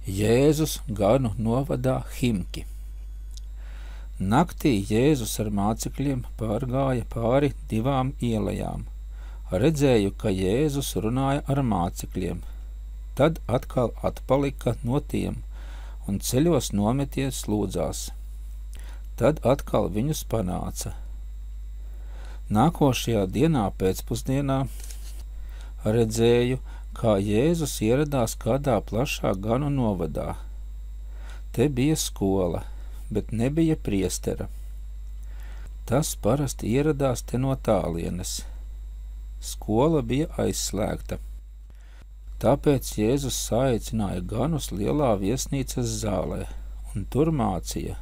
Jēzus ganu novadā Himki. Naktī Jēzus ar mācekļiem pārgāja pāri 2 ielajām. Redzēju, ka Jēzus runāja ar mācekļiem. Tad atkal atpalika no tiem un ceļos nometies lūdzās. Tad atkal viņus panāca. Nākošajā dienā pēcpusdienā redzēju, kā Jēzus ieradās kādā plašā ganu novadā. Te bija skola, bet nebija priestera. Tas parasti ieradās te no tālienes. Skola bija aizslēgta. Tāpēc Jēzus saicināja ganus lielā viesnīcas zālē, un tur mācīja.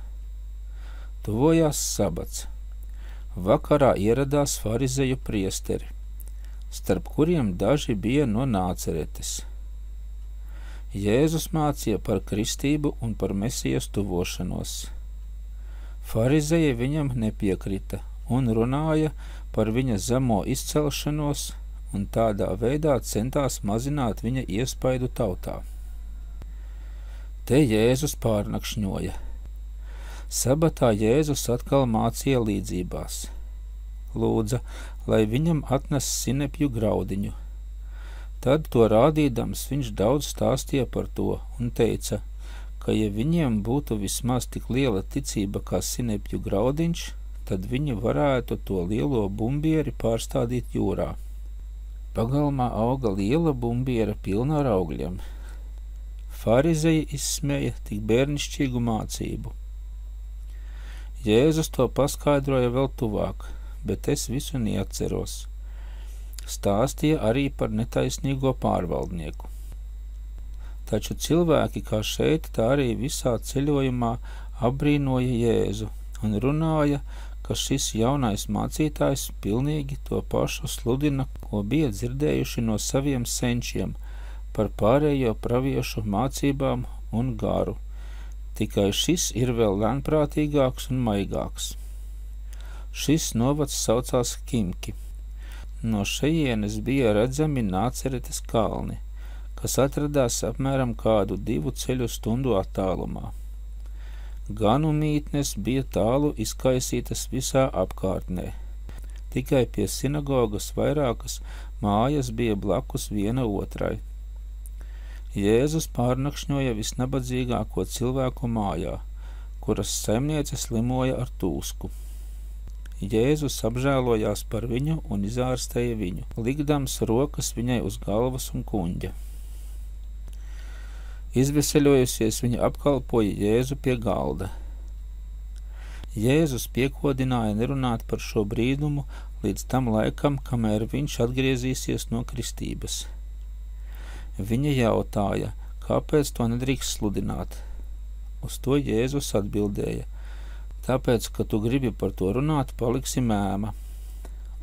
Tuvojās sabats. Vakarā ieradās farizeju priesteri, starp kuriem daži bija no Nāceretes. Jēzus mācīja par kristību un par Mesijas tuvošanos. Farizeji viņam nepiekrita un runāja par viņa zemo izcelšanos un tādā veidā centās mazināt viņa iespaidu tautā. Te Jēzus pārnakšņoja. Sabatā Jēzus atkal mācīja līdzībās. Lūdza, lai viņam atnes sinepju graudiņu. Tad to rādīdams viņš daudz stāstīja par to un teica, ka ja viņiem būtu vismaz tik liela ticība kā sinepju graudiņš, tad viņi varētu to lielo bumbieri pārstādīt jūrā. Pagalmā auga liela bumbiera pilna ar augļiem. Farizeji izsmēja tik bērnišķīgu mācību. Jēzus to paskaidroja vēl tuvāk, bet es visu neatceros. Stāstīja arī par netaisnīgo pārvaldnieku. Taču cilvēki kā šeit, tā arī visā ceļojumā apbrīnoja Jēzu un runāja, ka šis jaunais mācītājs pilnīgi to pašu sludina, ko bija dzirdējuši no saviem senčiem par pārējo praviešu mācībām un garu. Tikai šis ir vēl lēnprātīgāks un maigāks. Šis novads saucās Himki. No šejienes bija redzami Nāceretes kalni, kas atradās apmēram kādu 2 ceļu stundu attālumā. Ganu mītnes bija tālu izkaisītas visā apkārtnē. Tikai pie sinagogas vairākas mājas bija blakus viena otrai. Jēzus pārnakšņoja visnabadzīgāko cilvēku mājā, kuras saimniece slimoja ar tūsku. Jēzus apžēlojās par viņu un izārstēja viņu, likdams rokas viņai uz galvas un kuņģa. Izveseļojusies, viņa apkalpoja Jēzu pie galda. Jēzus piekodināja nerunāt par šo brīnumu līdz tam laikam, kamēr viņš atgriezīsies no kristības. Viņa jautāja, kāpēc to nedrīkst sludināt. Uz to Jēzus atbildēja, tāpēc, ka tu gribi par to runāt, paliksi mēma.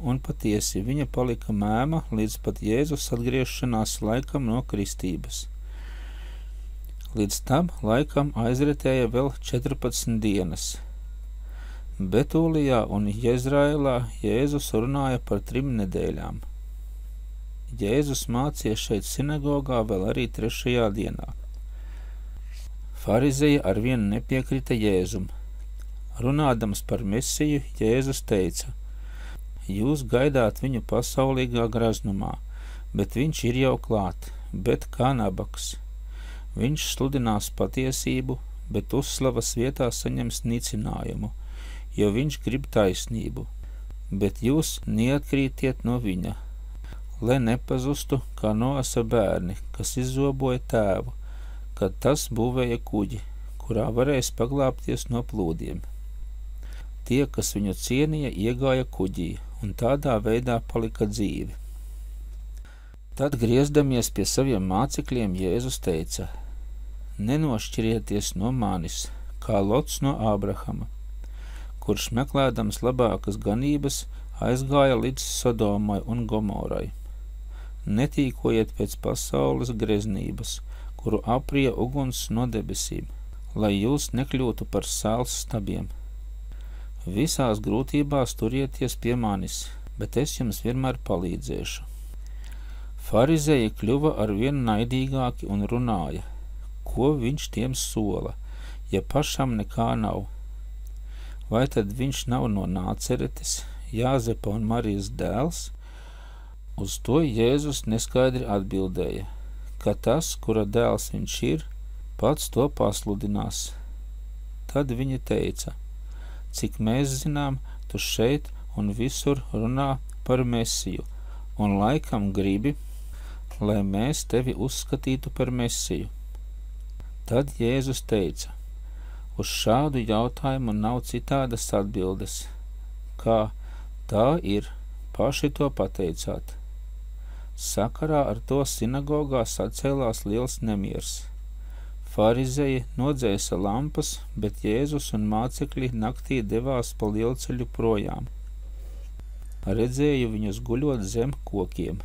Un patiesi, viņa palika mēma līdz pat Jēzus atgriešanās laikam no kristības. Līdz tam laikam aizritēja vēl 14 dienas. Betūlijā un Jezraēlā Jēzus runāja par 3 nedēļām. Jēzus mācīja šeit sinagogā vēl arī 3. dienā. Farizeji arvien nepiekrita Jēzum. Runādams par Mesiju, Jēzus teica, jūs gaidāt viņu pasaulīgā graznumā, bet viņš ir jau klāt, bet kā nabaks. Viņš sludinās patiesību, bet uzslavas vietā saņems nicinājumu, jo viņš grib taisnību, bet jūs neatkrītiet no viņa, lai nepazustu kā Noasa bērni, kas izzoboja tēvu, kad tas būvēja kuģi, kurā varēs paglābties no plūdiem. Tie, kas viņu cienīja, iegāja kuģī un tādā veidā palika dzīvi. Tad, griezdamies pie saviem mācekļiem, Jēzus teica, nenošķirieties no manis, kā Lots no Ābrahama, kurš meklēdams labākas ganības aizgāja līdz Sodomai un Gomorai. Netīkojiet pēc pasaules greznības, kuru aprija uguns no debesīm, lai jūs nekļūtu par sāls stabiem. Visās grūtībās turieties pie manis, bet es jums vienmēr palīdzēšu. Farizeji kļuva arvien naidīgāki un runāja, ko viņš tiem sola, ja pašam nekā nav? Vai tad viņš nav no Nāceretes, Jāzepa un Marijas dēls? Uz to Jēzus neskaidri atbildēja, ka tas, kura dēls viņš ir, pats to pasludinās. Tad viņa teica, cik mēs zinām, tu šeit un visur runā par Mesiju, un laikam gribi, lai mēs tevi uzskatītu par Mesiju. Tad Jēzus teica, uz šādu jautājumu nav citādas atbildes, kā tā ir, paši to pateicāt. Sakarā ar to sinagogā sacēlās liels nemiers. Farizeji nodzēsa lampas, bet Jēzus un mācekļi naktī devās pa lielceļu projām. Redzēju viņus guļot zem kokiem.